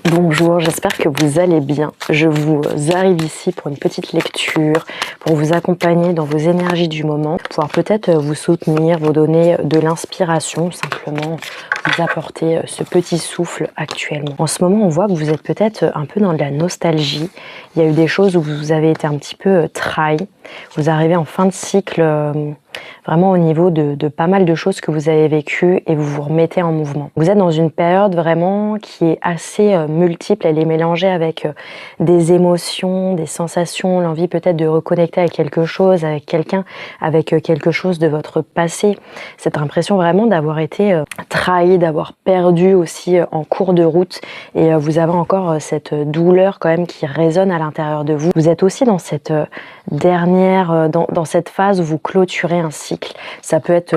Bonjour, j'espère que vous allez bien. Je vous arrive ici pour une petite lecture, pour vous accompagner dans vos énergies du moment, pouvoir peut-être vous soutenir, vous donner de l'inspiration, simplement vous apporter ce petit souffle actuellement. En ce moment, on voit que vous êtes peut-être un peu dans de la nostalgie. Il y a eu des choses où vous avez été un petit peu trahi. Vous arrivez en fin de cycle, vraiment au niveau de pas mal de choses que vous avez vécues et vous vous remettez en mouvement. Vous êtes dans une période vraiment qui est assez multiple, elle est mélangée avec des émotions, des sensations, l'envie peut-être de reconnecter avec quelque chose, avec quelqu'un, avec quelque chose de votre passé. Cette impression vraiment d'avoir été trahi, d'avoir perdu aussi en cours de route et vous avez encore cette douleur quand même qui résonne à l'intérieur de vous. Vous êtes aussi dans cette dans cette phase où vous clôturez un cycle. Ça peut être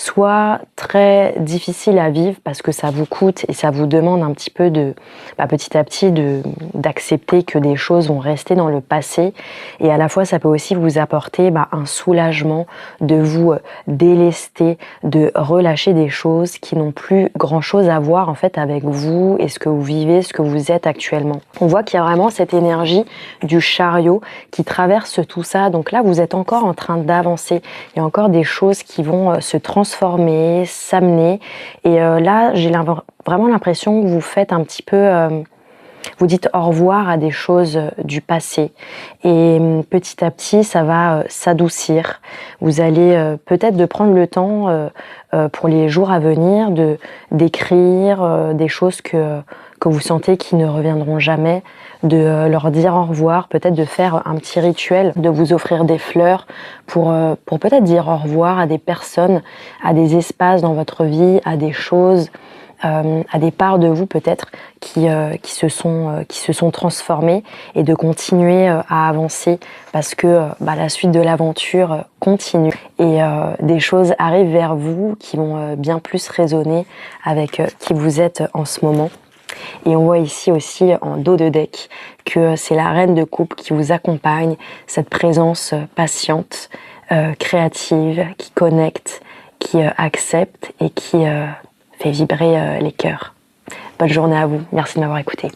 soit très difficile à vivre parce que ça vous coûte et ça vous demande un petit peu petit à petit d'accepter que des choses vont rester dans le passé, et à la fois ça peut aussi vous apporter un soulagement de vous délester, de relâcher des choses qui n'ont plus grand chose à voir en fait avec vous et ce que vous vivez, ce que vous êtes actuellement. On voit qu'il y a vraiment cette énergie du chariot qui traverse tout ça, donc là vous êtes encore en train d'avancer, il y a encore des choses qui vont se transformer, s'amener, et là j'ai vraiment l'impression que vous faites un petit peu, vous dites au revoir à des choses du passé, et petit à petit ça va s'adoucir. Vous allez peut-être de prendre le temps pour les jours à venir d'écrire des choses que vous sentez qui ne reviendront jamais, de leur dire au revoir, peut-être de faire un petit rituel, de vous offrir des fleurs pour peut-être dire au revoir à des personnes, à des espaces dans votre vie, à des choses, à des parts de vous peut-être qui se sont transformées, et de continuer à avancer parce que la suite de l'aventure continue, et des choses arrivent vers vous qui vont bien plus résonner avec qui vous êtes en ce moment. Et on voit ici aussi en dos de deck que c'est la reine de coupe qui vous accompagne, cette présence patiente, créative, qui connecte, qui accepte et qui fait vibrer les cœurs. Bonne journée à vous, merci de m'avoir écouté.